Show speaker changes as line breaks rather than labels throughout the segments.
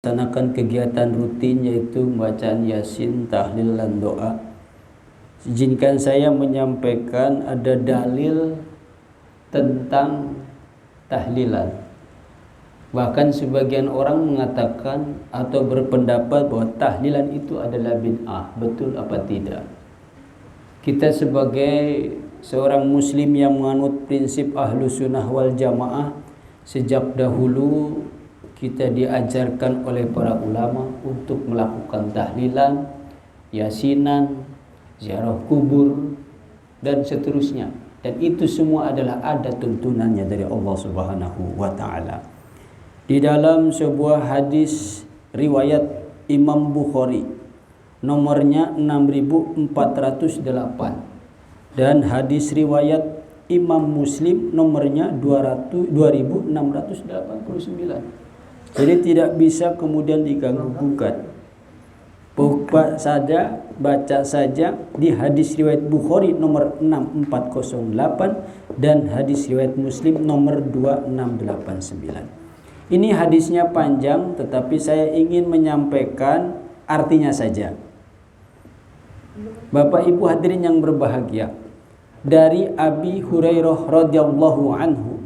Melaksanakan kegiatan rutin yaitu bacaan Yasin, tahlil dan doa. Izinkan saya menyampaikan ada dalil tentang tahlilan. Bahkan sebagian orang mengatakan atau berpendapat bahwa tahlilan itu adalah bid'ah. Betul apa tidak? Kita sebagai seorang muslim yang menganut prinsip Ahlus Sunnah wal Jamaah, sejak dahulu kita diajarkan oleh para ulama untuk melakukan tahlilan, yasinan, ziarah kubur, dan seterusnya. Dan itu semua adalah ada tuntunannya dari Allah Subhanahu wa Ta'ala. Di dalam sebuah hadis riwayat Imam Bukhari, nomornya 6408, dan hadis riwayat Imam Muslim nomornya 2689. Jadi tidak bisa kemudian diganggu-gugat. Baca saja di hadis riwayat Bukhari nomor 6408 dan hadis riwayat Muslim nomor 2689. Ini hadisnya panjang, tetapi saya ingin menyampaikan artinya saja. Bapak Ibu hadirin yang berbahagia, dari Abi Hurairah radhiyallahu anhu,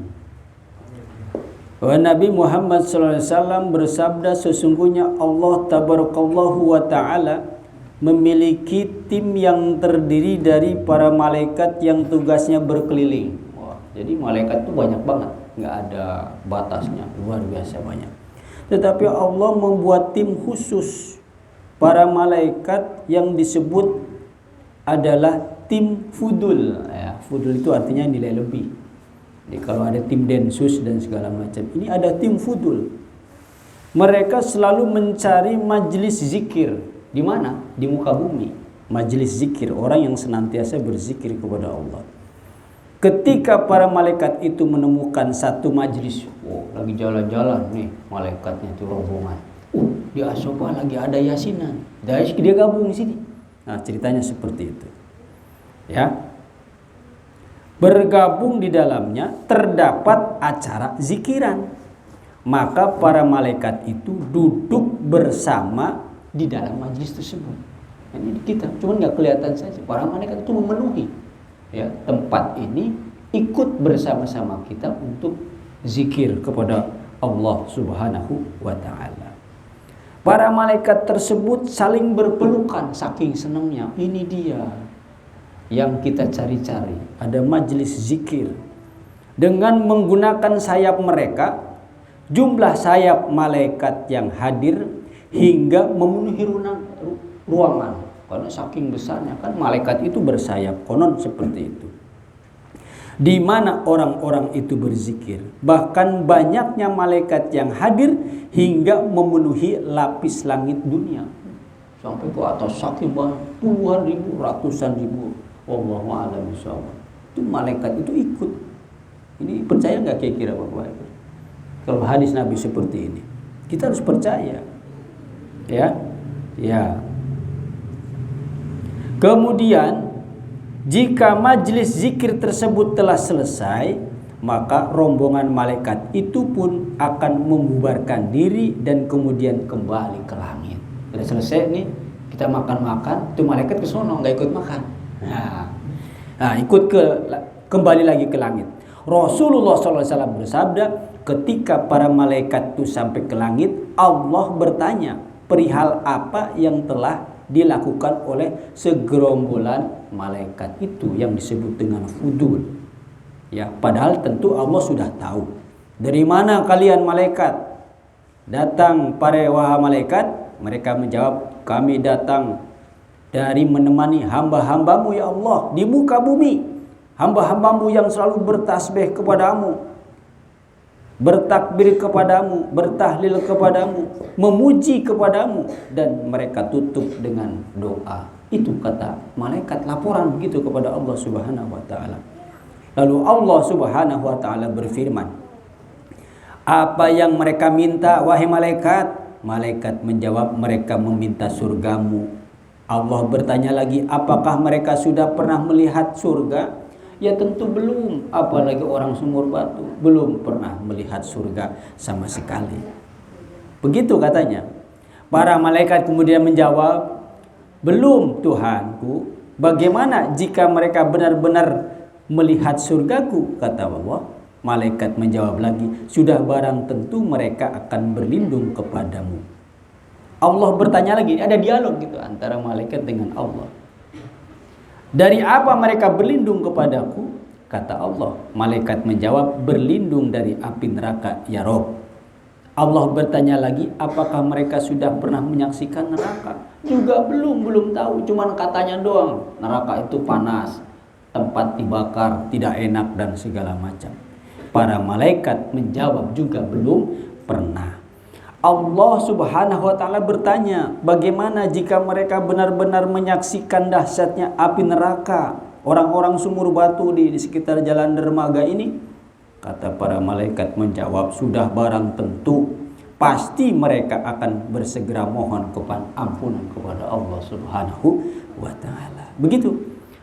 bahwa Nabi Muhammad SAW bersabda, sesungguhnya Allah tabarakallahu wa ta'ala memiliki tim yang terdiri dari para malaikat yang tugasnya berkeliling. Wah, jadi malaikat itu banyak banget, nggak ada batasnya, luar biasa banyak. Tetapi Allah membuat tim khusus para malaikat yang disebut adalah tim fudul. Ya, fudul itu artinya nilai lebih. Jadi kalau ada tim densus dan segala macam, ini ada tim fudul. Mereka selalu mencari majelis zikir. Di mana? Di muka bumi. Majelis zikir, orang yang senantiasa berzikir kepada Allah. Ketika para malaikat itu menemukan satu majelis, lagi jalan-jalan nih malaikatnya itu rombongan. Di asofa lagi ada yasinan. Dia gabung di sini. Nah, ceritanya seperti itu. Ya. Bergabung di dalamnya terdapat acara zikiran, maka para malaikat itu duduk bersama di dalam majlis tersebut. Ini kita, cuma nggak kelihatan saja. Para malaikat itu memenuhi ya tempat ini, ikut bersama-sama kita untuk zikir kepada Allah Subhanahu wa Ta'ala. Para malaikat tersebut saling berpelukan saking senangnya. Ini dia yang kita cari-cari, ada majelis zikir. Dengan menggunakan sayap mereka, jumlah sayap malaikat yang hadir hingga memenuhi ruangan. Karena saking besarnya kan malaikat itu bersayap, konon seperti itu. Di mana orang-orang itu berzikir, bahkan banyaknya malaikat yang hadir hingga memenuhi lapis langit dunia. Sampai ke atas saking banyak, puluhan ribu, ratusan ribu. Wallahu a'lam bishawab. Itu malaikat itu ikut. Ini percaya nggak kira-kira Bapak Ibu? Kalau hadis Nabi seperti ini, kita harus percaya. Ya. Kemudian jika majelis zikir tersebut telah selesai, maka rombongan malaikat itu pun akan membubarkan diri dan kemudian kembali ke langit. Sudah selesai nih, kita makan-makan, itu malaikat ke sono nggak ikut makan. Nah, kembali lagi ke langit. Rasulullah SAW bersabda, ketika para malaikat itu sampai ke langit, Allah bertanya perihal apa yang telah dilakukan oleh segerombolan malaikat itu yang disebut dengan fudul. Ya, padahal tentu Allah sudah tahu. Dari mana kalian malaikat? Datang para wahai malaikat. Mereka menjawab, kami datang dari menemani hamba-hambamu ya Allah di muka bumi. Hamba-hambamu yang selalu bertasbih kepadamu, bertakbir kepadamu, bertahlil kepadamu, memuji kepadamu, dan mereka tutup dengan doa. Itu kata malaikat, laporan begitu kepada Allah Subhanahu wa Ta'ala. Lalu Allah Subhanahu wa Ta'ala berfirman, apa yang mereka minta wahai malaikat? Malaikat menjawab, mereka meminta surgamu. Allah bertanya lagi, apakah mereka sudah pernah melihat surga? Ya tentu belum, apalagi orang sumur batu belum pernah melihat surga sama sekali. Begitu katanya. Para malaikat kemudian menjawab, belum Tuhanku. Bagaimana jika mereka benar-benar melihat surgaku? Kata Allah. Malaikat menjawab lagi, sudah barang tentu mereka akan berlindung kepadamu. Allah bertanya lagi, ada dialog gitu antara malaikat dengan Allah. Dari apa mereka berlindung kepadaku? Kata Allah. Malaikat menjawab, berlindung dari api neraka ya Rob. Allah bertanya lagi, apakah mereka sudah pernah menyaksikan neraka? Juga belum tahu, cuman katanya doang. Neraka itu panas, tempat dibakar, tidak enak dan segala macam. Para malaikat menjawab juga belum pernah. Allah Subhanahu wa taala bertanya, bagaimana jika mereka benar-benar menyaksikan dahsyatnya api neraka, orang-orang sumur batu di sekitar jalan dermaga ini? Kata para malaikat menjawab, sudah barang tentu pasti mereka akan bersegera mohon ampunan kepada Allah Subhanahu wa taala. Begitu.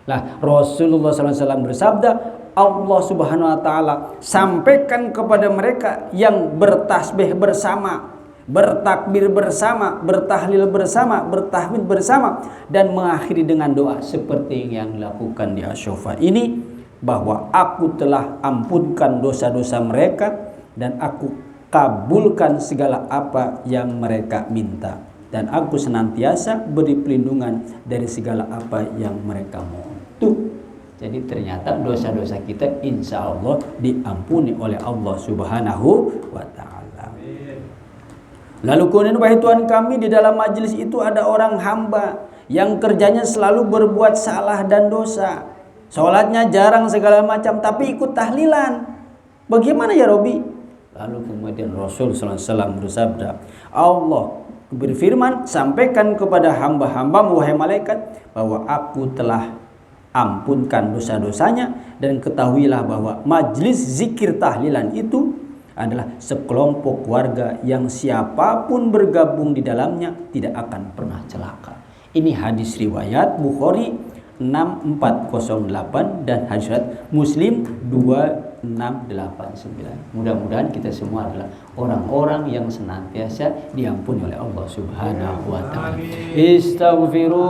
Lah Rasulullah SAW bersabda, Allah Subhanahu wa taala sampaikan kepada mereka yang bertasbih bersama, bertakbir bersama, bertahlil bersama, bertahmid bersama, dan mengakhiri dengan doa seperti yang dilakukan di Asy-Syafa ini, bahwa aku telah ampunkan dosa-dosa mereka dan aku kabulkan segala apa yang mereka minta, dan aku senantiasa beri pelindungan dari segala apa yang mereka mohon. Tuh, jadi ternyata dosa-dosa kita insya Allah diampuni oleh Allah Subhanahu wa ta'ala. Lalu kemudian, wahai Tuhan kami, di dalam majelis itu ada orang hamba yang kerjanya selalu berbuat salah dan dosa. Sholatnya jarang segala macam, tapi ikut tahlilan. Bagaimana ya Robi? Lalu kemudian Rasul SAW bersabda, Allah berfirman, sampaikan kepada hamba-hambamu wahai malaikat, bahwa aku telah ampunkan dosa-dosanya, dan ketahuilah bahwa majlis zikir tahlilan itu adalah sekelompok warga yang siapapun bergabung di dalamnya tidak akan pernah celaka. Ini hadis riwayat Bukhari 6408 dan hadis Muslim 2689. Mudah-mudahan kita semua adalah orang-orang yang senantiasa diampuni oleh Allah Subhanahu wa taala. Istaghfiru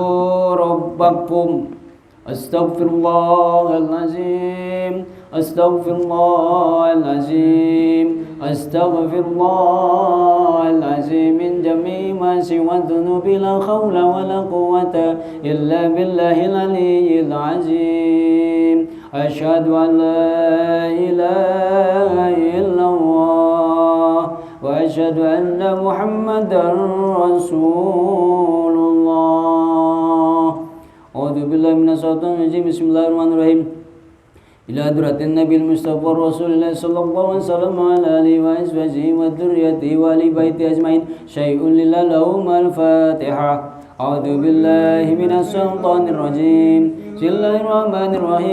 rabbakum. Astaghfirullahalazim. Astaghfirullahalazim. Astaghfirullahalazim min jami'i ma siwa dhunubi la khawla wa la quwwata illa billahil aliyyil azim. Asyhadu an la ilaha illallah wa asyhadu anna Muhammadar Rasulullah. A'udzu billahi minasyaitonir rajim. Bismillahirrahmanirrahim. Ila hadratin Nabil Mustafa Rasulullah sallallahu alaihi wasallam wa ala alihi wa azwajihi wa dzurriyyatihi wa ali baiti ajmain. Syai'un lillahum al-Fatihah. A'udzu billahi minasyaitonir rajim. Bismillahirrahmanirrahim.